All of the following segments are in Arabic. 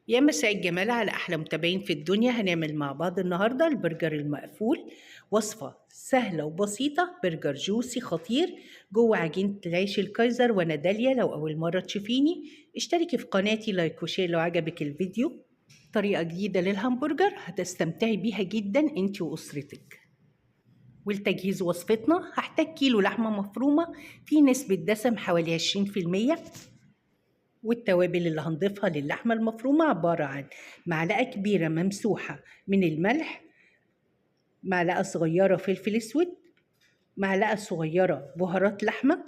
يا مساء الجمال على أحلى متابعين في الدنيا. هنعمل مع بعض النهاردة البرجر المقفول. وصفة سهلة وبسيطة، برجر جوسي خطير جوه عجينة العيش الكايزر. وأنا داليا. لو أول مرة تشوفيني اشتركي في قناتي، لايك وشير لو عجبك الفيديو. طريقة جديدة للهمبرجر هتستمتعي بيها جدا انت وأسرتك. والتجهيز وصفتنا: هحتاج كيلو لحمة مفرومة في نسبة دسم حوالي 20%. والتوابل اللي هنضيفها للحمة المفرومة عبارة عن معلقة كبيرة ممسوحة من الملح، معلقة صغيرة فلفل اسود، معلقة صغيرة بهارات لحمة.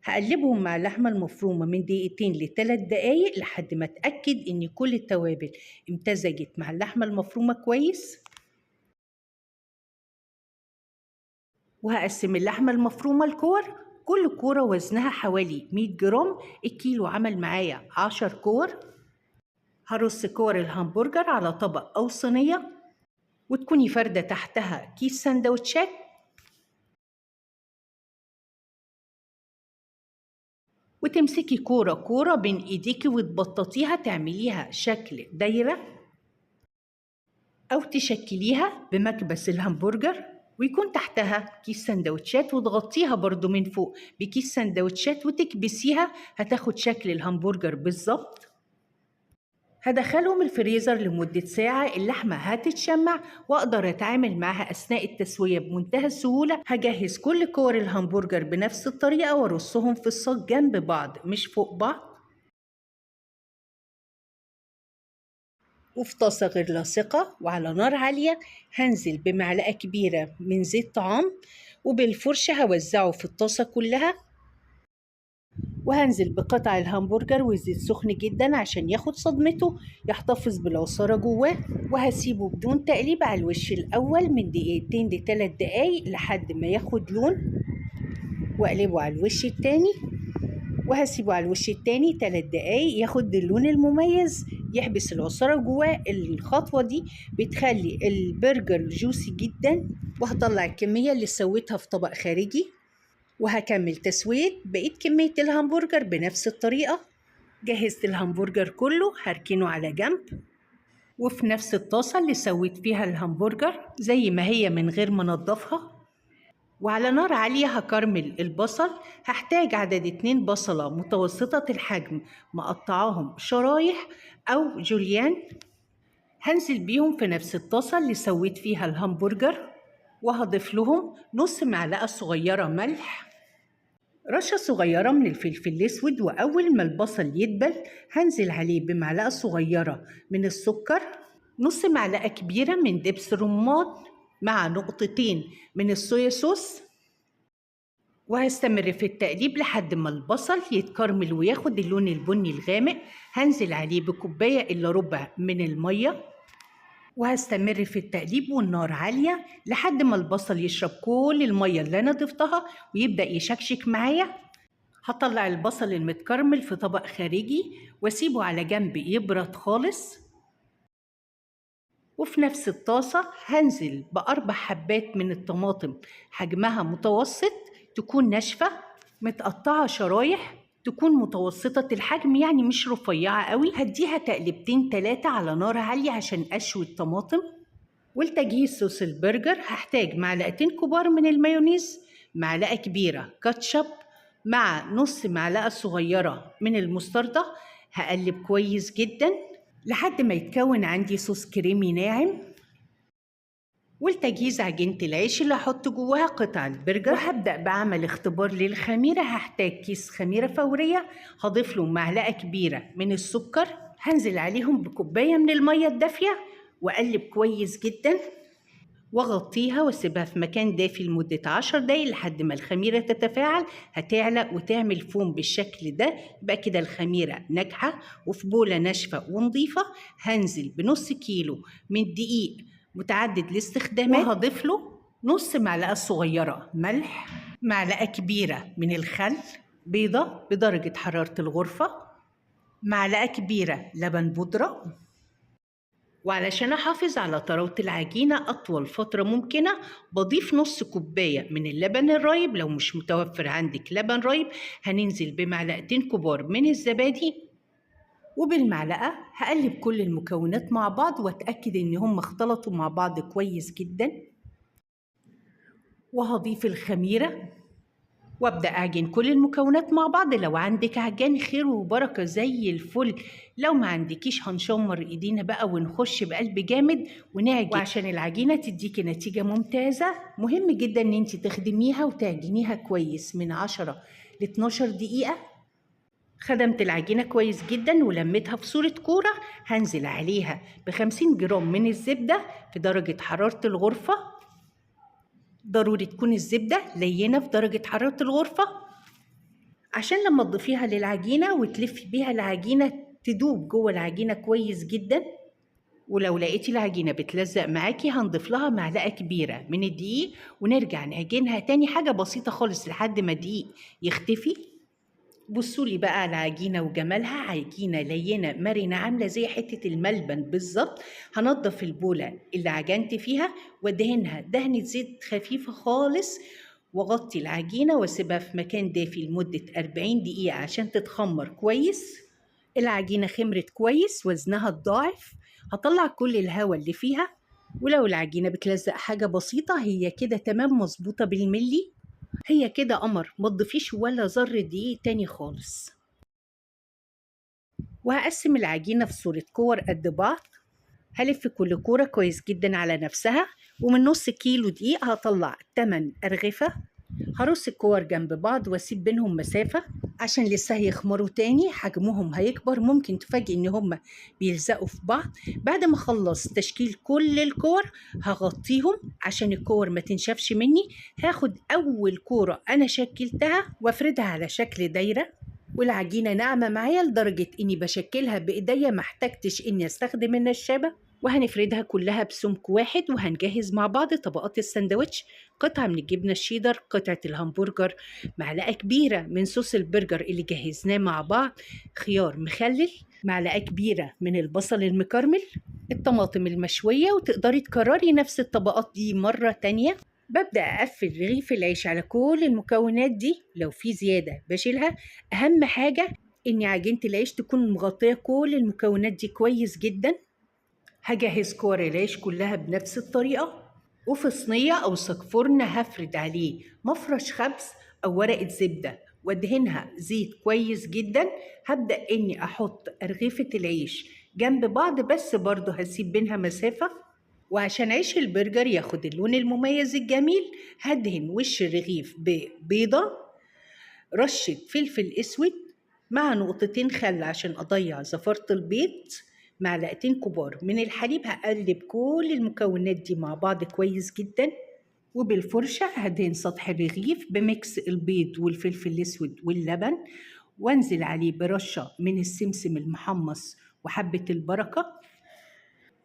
هقلبهم مع اللحمة المفرومة من دقيقتين لثلاث دقايق لحد ما اتأكد ان كل التوابل امتزجت مع اللحمة المفرومة كويس. وهقسم اللحمة المفرومة لكور، كل كورة وزنها حوالي 100 جرام. الكيلو عمل معايا 10 كور. هرص كور الهمبرجر على طبق أو صينية، وتكوني فردة تحتها كيس سندوتشات. وتمسكي كورة كورة بين ايديكي وتبططيها، تعمليها شكل دايرة أو تشكليها بمكبس الهمبرجر، ويكون تحتها كيس سندوتشات، وتغطيها برضو من فوق بكيس سندوتشات وتكبسيها. هتاخد شكل الهمبرجر بالظبط. هدخلهم الفريزر لمدة ساعة. اللحمة هتتشمع وأقدر أتعامل معها أثناء التسوية بمنتهى السهولة. هجهز كل كور الهمبرجر بنفس الطريقة وأرصهم في الصاج جنب بعض مش فوق بعض. وفي طاسة غير لاصقة وعلى نار عالية هنزل بمعلقة كبيرة من زيت طعام، وبالفرشة هوزعه في الطاسة كلها. وهنزل بقطع الهمبرجر والزيت سخن جدا عشان ياخد صدمته، يحتفظ بالعصارة جواه. وهسيبه بدون تقليب على الوش الأول من دقيقتين لثلاث دقايق لحد ما ياخد لون، وأقلبه على الوش التاني. وهسيبه على الوش التاني 3 دقايق ياخد اللون المميز، يحبس العصارة جواه. الخطوة دي بتخلي البرجر جوسي جدا. وهطلع الكمية اللي سويتها في طبق خارجي، وهكمل تسوية بقية كمية الهمبرجر بنفس الطريقة. جهزت الهمبرجر كله، هركنه على جنب. وفي نفس الطاسة اللي سويت فيها الهمبرجر زي ما هي من غير ما انضفها، وعلى نار عالية هكرمل البصل. هحتاج عدد 2 بصلة متوسطة الحجم مقطعاهم شرايح أو جوليان. هنزل بيهم في نفس الطاسة اللي سويت فيها الهمبرجر، وهضيف لهم نص معلقة صغيرة ملح، رشة صغيرة من الفلفل الأسود. وأول ما البصل يدبل هنزل عليه بمعلقة صغيرة من السكر، نص معلقة كبيرة من دبس رمان، مع نقطتين من الصويا صوص. وهستمر في التقليب لحد ما البصل يتكرمل وياخد اللون البني الغامق. هنزل عليه بكوباية إلا ربع من المية، وهستمر في التقليب والنار عالية لحد ما البصل يشرب كل المية اللي أنا ضفتها ويبدأ يشكشك معايا. هطلع البصل المتكرمل في طبق خارجي واسيبه على جنب يبرد خالص. وفي نفس الطاسة هنزل ب4 حبات من الطماطم، حجمها متوسط، تكون ناشفة، متقطعة شرايح، تكون متوسطة الحجم يعني مش رفيعة قوي. هديها تقلبتين 3 على نار عالية عشان أشوي الطماطم. والتجهيز صوص البرجر: هحتاج معلقتين كبار من المايونيز، معلقة كبيرة كاتشب، مع نص معلقة صغيرة من المستردة. هقلب كويس جدا لحد ما يتكون عندي صوص كريمي ناعم. والتجهيز: عجينة العيش اللي هحط جواها قطع البرجر. وهبدأ بعمل اختبار للخميرة. هحتاج كيس خميرة فورية، هضيف له معلقة كبيرة من السكر، هنزل عليهم بكوباية من المية الدافية وأقلب كويس جدا، واغطيها واسيبها في مكان دافي لمدة 10 دقايق لحد ما الخميرة تتفاعل. هتعلق وتعمل فوم بالشكل ده، يبقى كده الخميرة ناجحة. وفي بولة ناشفة ونظيفة هنزل بنص كيلو من دقيق متعدد الاستخدامات، وهضيف له نص معلقة صغيرة ملح، معلقة كبيرة من الخل، بيضة بدرجة حرارة الغرفة، معلقة كبيرة لبن بودرة. وعلشان أحافظ على طراوة العجينة أطول فترة ممكنة بضيف نص كوباية من اللبن الرايب. لو مش متوفر عندك لبن رايب هننزل بمعلقتين كبار من الزبادي، وبالمعلقة هقلب كل المكونات مع بعض واتأكد ان هم اختلطوا مع بعض كويس جدا، وهضيف الخميرة وابدأ اعجن كل المكونات مع بعض. لو عندك عجان خير وبركة زي الفل، لو ما عندكيش هنشمر ايدينا بقى ونخش بقلب جامد ونعجن. وعشان العجينة تديكي نتيجة ممتازة مهم جدا ان انت تخدميها وتعجنيها كويس من 10 ل 12 دقيقة. خدمت العجينة كويس جدا ولميتها في صورة كورة. هنزل عليها ب50 جرام من الزبدة في درجة حرارة الغرفة. ضروري تكون الزبدة لينة في درجة حرارة الغرفة عشان لما تضيفيها للعجينة وتلفي بيها العجينة تدوب جوه العجينة كويس جدا. ولو لقيتي العجينة بتلزق معاكي هنضيف لها معلقة كبيرة من الدقيق ونرجع نعجنها تاني، حاجة بسيطة خالص لحد ما الدقيق يختفي. بصولي بقى على العجينة وجمالها، عجينة لينة مرنة عاملة زي حتة الملبن بالظبط. هنضف البولة اللي عجنت فيها وادهنها دهنة زيت خفيفة خالص، واغطي العجينة واسيبها في مكان دافي لمدة 40 دقيقة عشان تتخمر كويس. العجينة خمرت كويس، وزنها اتضاعف. هطلع كل الهواء اللي فيها، ولو العجينة بتلزق حاجة بسيطة هي كده تمام مظبوطة بالملي. هي كده قمر، ما تضيفيش ولا ذرة دقيق تاني خالص. وهقسم العجينة في صورة كور قد بعض. هلف كل كورة كويس جدا على نفسها، ومن نص كيلو دقيق هطلع 8 أرغفة. هرص الكور جنب بعض واسيب بينهم مسافة عشان لسه هيخمروا تاني، حجمهم هيكبر، ممكن تفاجئ ان هم بيلزقوا في بعض. بعد ما اخلص تشكيل كل الكور هغطيهم عشان الكور ما تنشفش مني. هاخد اول كورة انا شكلتها وافردها على شكل دايرة، والعجينة ناعمة معايا لدرجة اني بشكلها بايديا، ما احتجتش اني استخدم النشابة. وهنفردها كلها بسمك واحد، وهنجهز مع بعض طبقات الساندوتش. قطعة من الجبنة الشيدر، قطعة الهمبرجر، معلقة كبيرة من صوص البرجر اللي جهزناه مع بعض، خيار مخلل، معلقة كبيرة من البصل المكرمل، الطماطم المشوية. وتقدري تكرري نفس الطبقات دي مرة تانية. ببدأ أقفل رغيف العيش على كل المكونات دي، لو في زيادة بشيلها. أهم حاجة إن عجينة العيش تكون مغطية كل المكونات دي كويس جدا. هجهز كور العيش كلها بنفس الطريقة، وفي صينية أو صاج فرن هفرد عليه مفرش خبز أو ورقة زبدة وادهنها زيت كويس جدا. هبدأ إني أحط أرغفة العيش جنب بعض، بس برضه هسيب بينها مسافة. وعشان عيش البرجر ياخد اللون المميز الجميل هدهن وش الرغيف ببيضة، رشة فلفل أسود مع نقطتين خل عشان أضيع زفرة البيض، معلقتين كبار من الحليب. هقلب كل المكونات دي مع بعض كويس جدا، وبالفرشة هدهن سطح الرغيف بميكس البيض والفلفل الأسود واللبن، وانزل عليه برشة من السمسم المحمص وحبة البركة.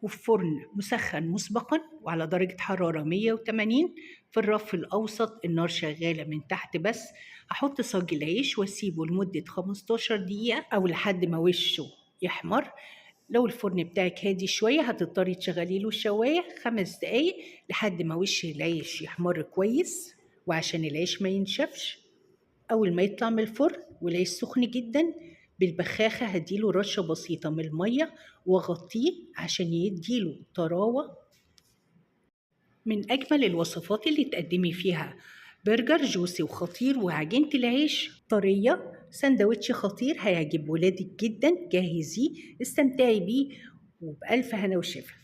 وفي فرن مسخن مسبقا وعلى درجة حرارة 180 في الرف الأوسط، النار شغالة من تحت بس. هحط صاج العيش واسيبه لمدة 15 دقيقة أو لحد ما وشه يحمر. لو الفرن بتاعك هادي شوية هتضطري تشغلي له الشواية 5 دقايق لحد ما وش العيش يحمر كويس، وعشان العيش ما ينشفش. أول ما يطلع من الفرن والعيش سخن جدا، بالبخاخة هديله رشة بسيطة من المية واغطيه عشان يديله طراوة. من أجمل الوصفات اللي تقدمي فيها برجر جوسي وخطير وعجينة العيش طرية. سندوتش خطير هيعجب ولادك جدا، جهزيه استمتعي بيه وبألف هنا وشفا.